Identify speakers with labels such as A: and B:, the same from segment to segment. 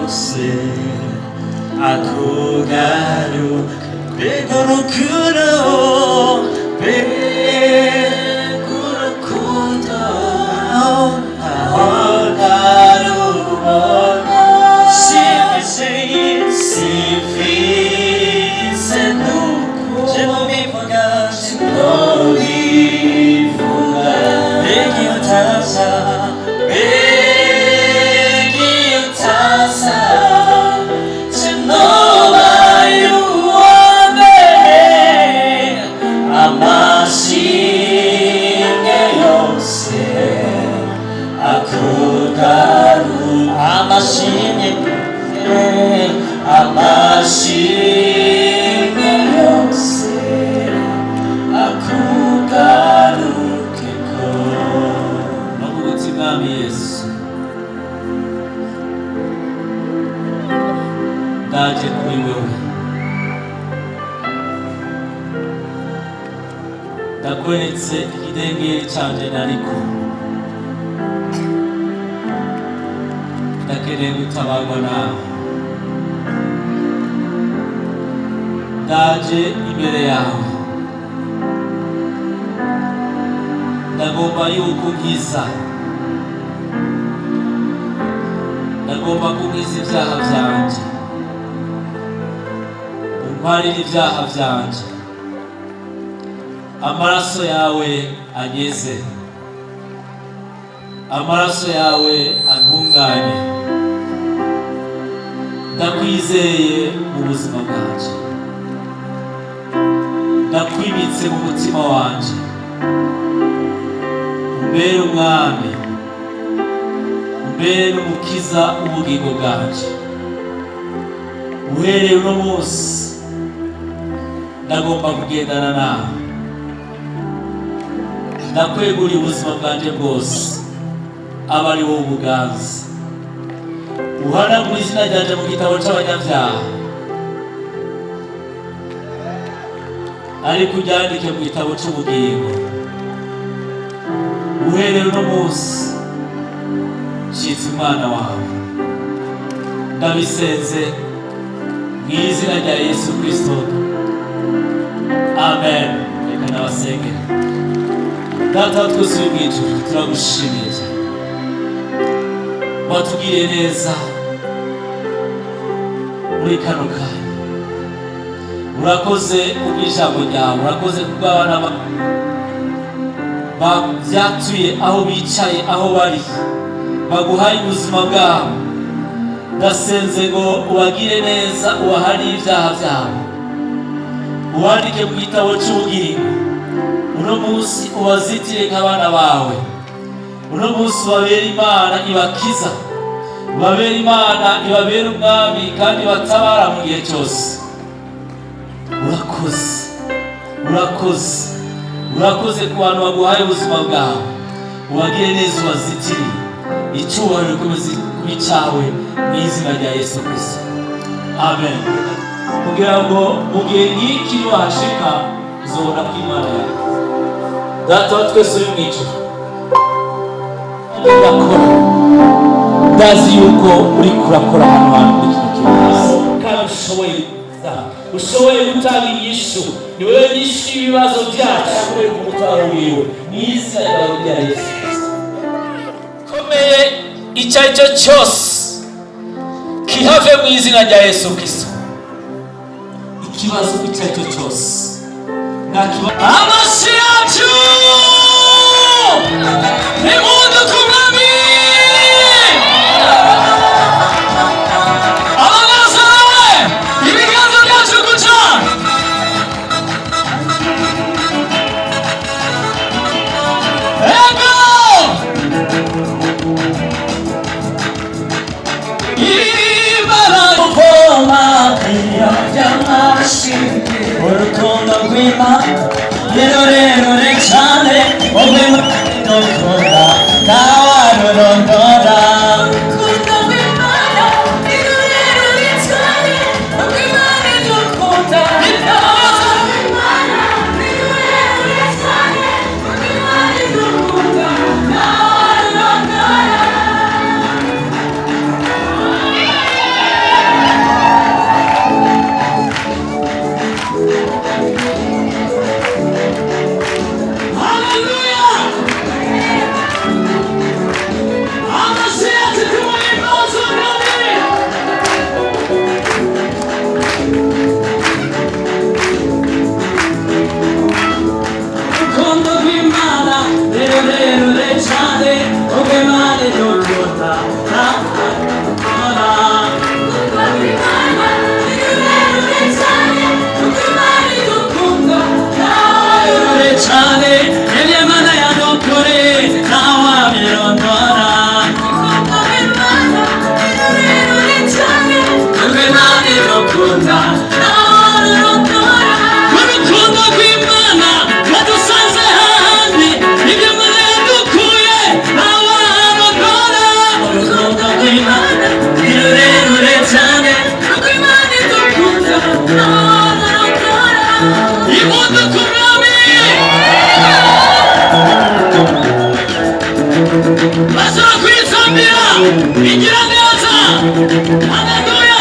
A: yose akugaruke begurukundo begurukundo ahogarubona simfise nuko jemubivuga jemubivuga begiyotasa amashimwe yose akugarukeko. Nobugutsi mwami Yesu, ndaje kuri wewe, ndakweretse ikidengeri canje nariko, ndakeneye gutabarwa nawe. Ndaje imbere yawe, ndagomba yuko unkiza, ndagomba kunkiza ibyaha byanje, untwarire ibyaha byanje, amaraso yawe anyeze, amaraso yawe antunganye. Ndakwizeye mu buzima bwanje, ndakwibitse mu mutima wanje, umbere umwami, umbere n'umukiza w'ubugingo bwanje. Uhereye uno munsi ndagomba kugendana nawe, ndakweguriye ubuzima bwanje bwose, aba ari wowe ubuganza. Uhanagura izina ryanje mu gitabo c'abanyabyaha, ariko uryandike mu gitabo c'ubugingo. Uhereye uno munsi nshitse umwana wawe, ndabisenze mu izina rya Yesu Kristo, amen. Reka nabasengere. Data wa twese uri mw'ijuru, turagushimiye cyane, watugiriye neza muri kano kanya. Urakoze kubw'ijambo ryawe, urakoze kubw'abana bavyatuye aho bicaye, aho bari, baguhaye ubuzima bwabo. Ndasenze ngo ubagire neza, ubaharire ibyaha byabo, uwandike mu gitabo c'ubugingo. Uno munsi ubazitire nk'abana bawe, uno munsi ubabere Imana ibakiza, ubabere Imana ibabere umwami kandi batabara mu gihe cyose. Urakoze, urakoze, urakoze ku bantu baguhaye ubuzima bwawe. Ubagire neza, ubazitire, icyubahiro gikomeze kuba icyawe mu izina rya Yesu Kristo, amen. Kugira ngo mu gihe nk'iki wahashika uzobona ko Imana yawe. Data wa twese uri mw'ijuru, ndakora, ndazi yuko uri kurakora hano hantu muri kino kibazo, kandi ushoboye gutanga inyishu. Ni wowe nyishu y'ibibazo byacu, kubera umutwaro wiwe, mu izina ryawe rya Yesu Kristo. Komeye icyo ari cyo cyose kihave mu izina rya Yesu Kristo. Ikibazo icyo ari cyo cyose amashyi yacu nimuze kumwami. Abamaze nawe ibiganza byacu guca. Ego ibara koma y'amashyi, urukundo rw'Imana rurerure cyane, wowe mukunda ntawarurondora. Urukundo rw'Imana rurerure cyane, wowe Imana idukunda ntawarurondora. dukunda urukundo rw'Imana yadusanze hahandi ibyo Imana yadukuye ntawarokora. Urukundo rw'Imana ni rurerure cyane kuko Imana idukunda ntawarokora. Imodoka umwami bashobora kuyitsambira igira neza. Haleluya.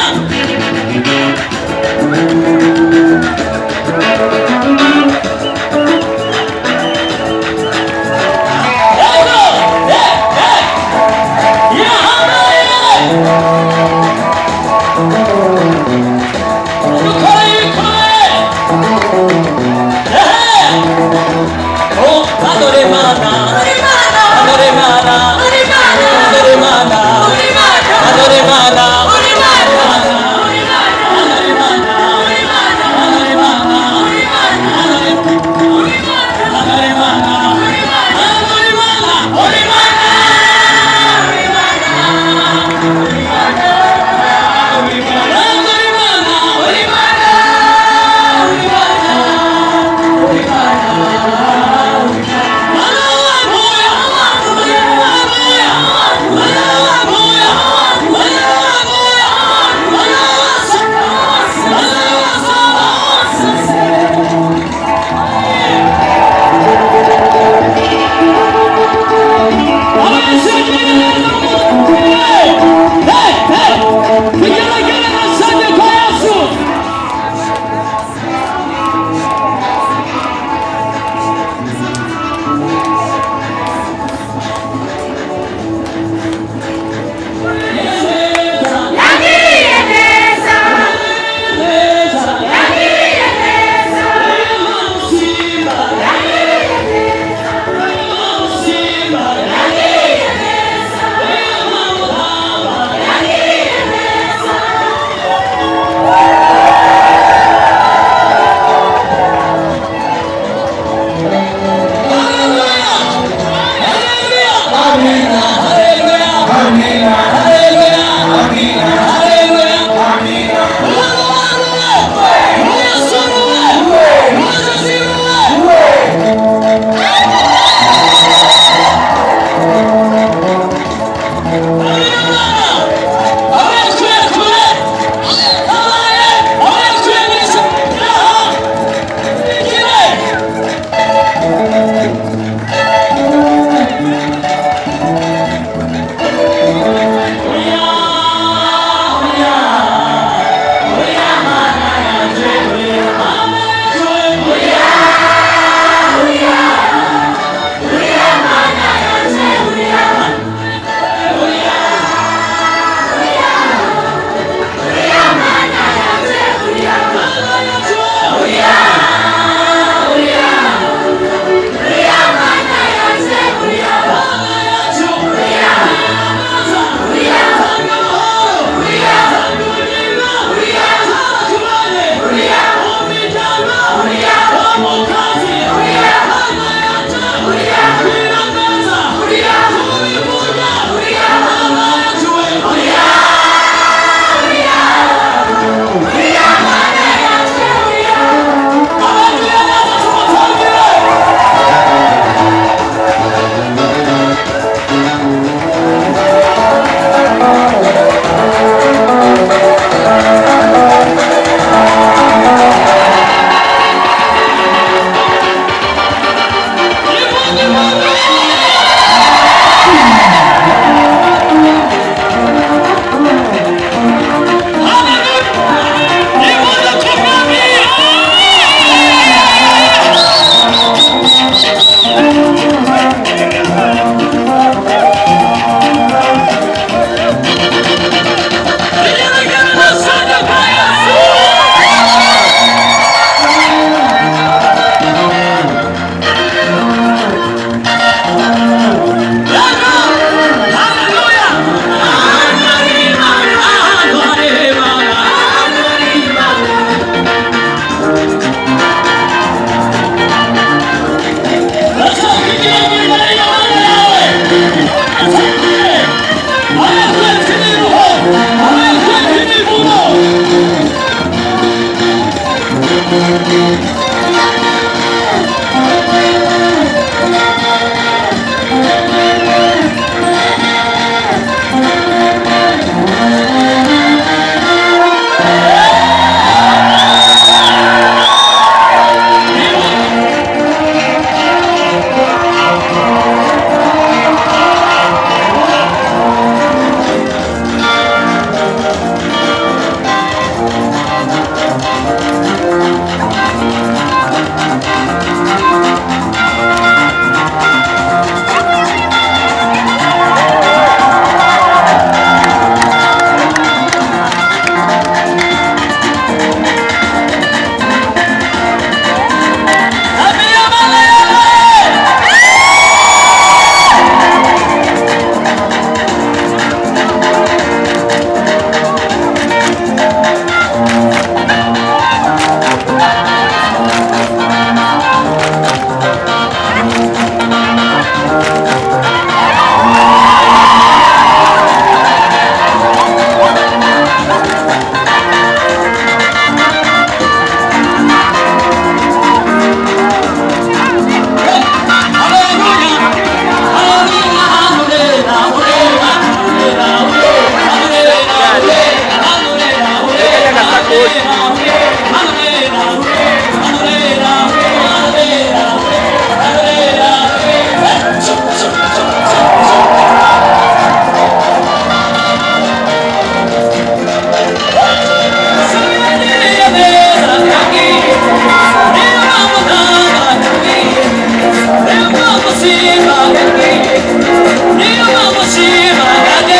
B: Never